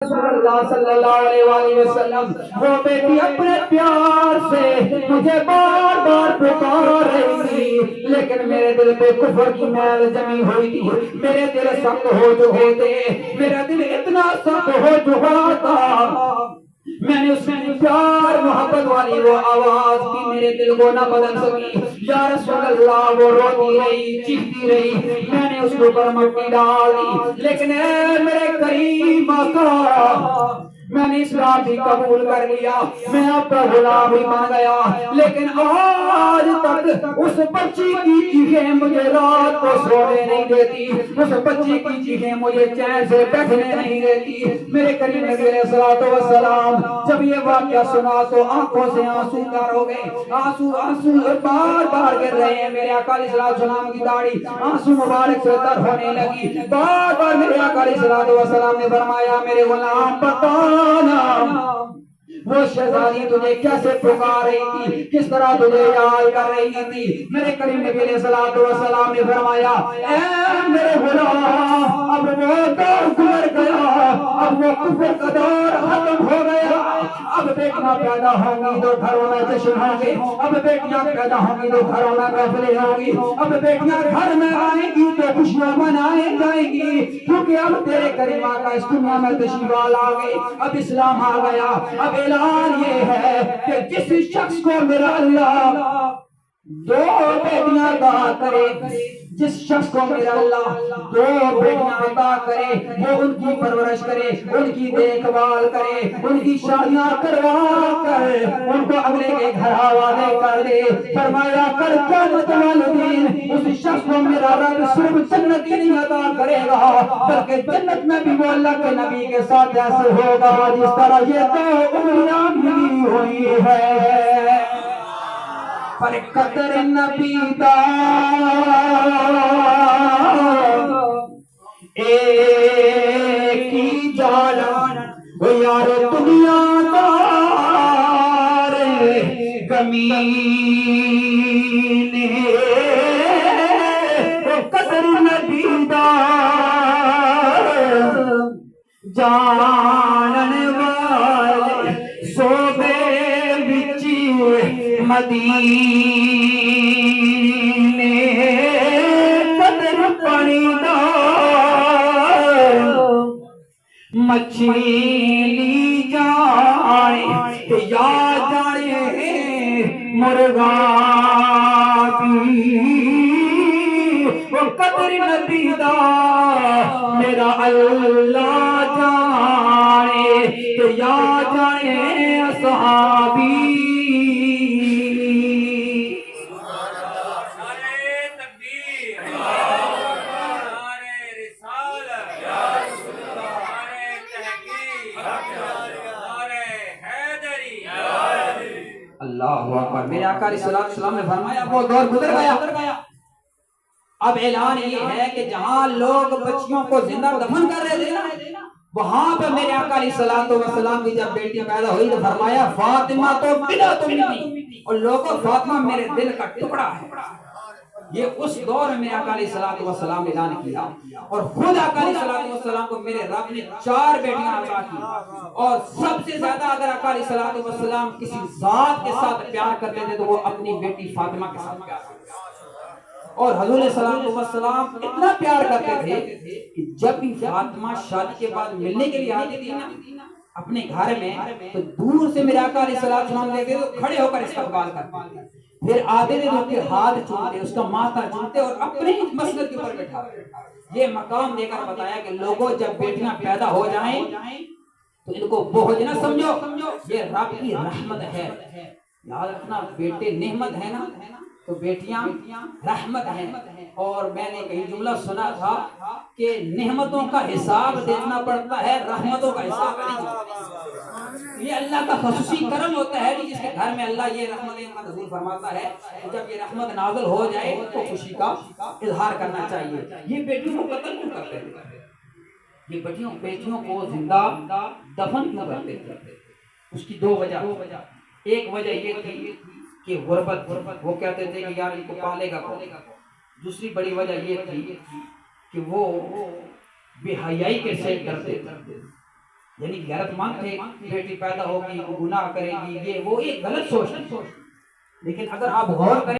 رسول اللہ صلی اللہ علیہ وآلہ وسلم، وہ بیٹی اپنے پیار سے مجھے بار بار پکار رہی تھی، لیکن میرے دل پہ کفر کی میل جمی ہوئی تھی، میرے دل سخت ہو چکے تھے، میرا دل اتنا سخت ہو چکا تھا، میں نے اس میں پیار محبت والی وہ آواز کی، میرے دل کو نہ بدل سکی، یا رسول اللہ، وہ روتی رہی، چیختی رہی، میں نے اس کے اوپر مٹی ڈال دی، لیکن اے میرے کریم آقا، میں نے اسلام بھی قبول کر لیا، میں اب کا غلام بھی بن گیا، لیکن آج تک اس بچی کی چیخیں مجھے رات کو سونے نہیں دیتی، اس بچی کی چیخیں مجھے چین سے بیٹھنے نہیں دیتی۔ میرے کریم نبی علیہ الصلوۃ والسلام جب یہ واقعہ سنا تو آنکھوں سے آنسو تار ہو گئے، آنسو بار بار گر رہے ہیں، میرے آقا علیہ السلام کی داڑھی آنسو مبارک سے تر ہونے لگی، بار بار میرے آقا علیہ السلام نے فرمایا، میرے غلام بتانا وہ شہزادی تجھے کیسے پکار رہی تھی، کس طرح تجھے یاد کر رہی تھی؟ میرے کریم نبی علیہ السلام نے فرمایا، اے میرے غلام، اب وہ دور گزر گیا، اب وہ کفر کا دور ختم ہو گیا، اب بیٹیاں پیدا ہوں گی تو گھروں میں جشن ہوں گے، اب بیٹیاں پیدا ہوں گی تو گھروں میں محفلیں ہوں گی، اب بیٹیاں گھر میں آئیں گی تو خوشیاں منائیں جائیں گی، کیونکہ اب تیرے کریم آقا اس دنیا میں تشریف لا گئے، اب اسلام آ گیا۔ اب اعلان یہ ہے کہ جس شخص کو میرا اللہ دو بیٹیاں عطا کرے، جس شخص کو میرا اللہ دو بیٹیاں عطا کرے، وہ ان کی پرورش کرے، ان کی دیکھ بھال کرے، ان کی شادیاں کروا کر ان کو اگلے کے گھر حوالے کر دے، فرمایا کر قیامت والے دن اس شخص کو میرا رب صرف جنت ہی نہیں عطا کرے گا، بلکہ جنت میں بھی وہ اللہ کے نبی کے ساتھ ایسے ہوگا جس طرح یہ دو انگلیاں ملی ہوئی ہے۔ پر قدر نبی دا ایک ہی جان، وہ یار دنیا دار کمینے، وہ قدر نبی دا جانن والے صوبے وچ مدینے، قدر پانی دا مچھلی جانے یا جانے مرغا بھی، وہ قدر نبی دا میرا اللہ جانے یا جانے اصحابی۔ اللہ اکبر۔ میرے آقا علیہ السلام نے فرمایا وہ دور گزر گیا، اب اعلان یہ ہے کہ جہاں لوگ بچیوں کو زندہ دفن کر رہے تھے نا، وہاں پہ میرے آقا علیہ السلام کی جب بیٹیاں پیدا ہوئی تو فرمایا فاطمہ تو بلا تم تھی، اور لوگوں فاطمہ میرے دل کا ٹکڑا ہے۔ یہ اس دور میں میرے آقا علیہ السلام نے اعلان کیا، اور خود آقا علیہ السلام کو میرے رب نے 4 بیٹیاں عطا کی، اور سب سے زیادہ اگر آقا علیہ السلام کسی ذات کے ساتھ پیار کرتے تھے تو وہ اپنی بیٹی فاطمہ کے ساتھ پیار کرتے تھے، اور حضور علیہ السلام اتنا پیار کرتے تھے کہ جب بھی فاطمہ شادی کے بعد ملنے کے لیے آتی تھی نا اپنے گھر میں، تو دور سے میرے آقا علیہ السلام دیکھتے تو کھڑے ہو کر استقبال کرتے، پھر آتے تھے تو اس کے ہاتھ چومتے، اس کا ماتھا چومتے اور اپنے ہی مسند کے اوپر بٹھاتے۔ یہ مقام دے کر بتایا کہ لوگوں جب بیٹیاں پیدا ہو جائیں تو ان کو بوجھ نہ سمجھو، یہ رب کی رحمت ہے، یاد رکھنا بیٹے نعمت ہے نا تو بیٹیاں رحمت ہیں۔ اور میں نے کہیں جملہ سنا تھا کہ نعمتوں کا حساب دینا پڑتا ہے، رحمتوں کا حساب نہیں۔ یہ اللہ کا خصوصی کرم ہوتا ہے جس کے گھر میں اللہ یہ رحمت نازل فرماتا ہے، جب یہ رحمت نازل ہو جائے تو خوشی کا اظہار کرنا چاہیے۔ یہ بیٹیوں کو قتل کیوں کرتے ہیں؟ یہ بیٹیوں کو زندہ دفن کیوں کرتے ہیں؟ اس کی 2 وجہ۔ ایک وجہ یہ تھی کہ غربت، وہ کہتے تھے کہ یار ان کو پالے گا کون۔ دوسری بڑی وجہ یہ تھی کہ وہ بے حیائی کے سے کرتے تھے، یعنی غیرت مند تھے، بیٹی پیدا ہوگی گناہ کرے گی، یہ وہ ایک غلط سوچ ہے۔ لیکن اگر آپ غور کریں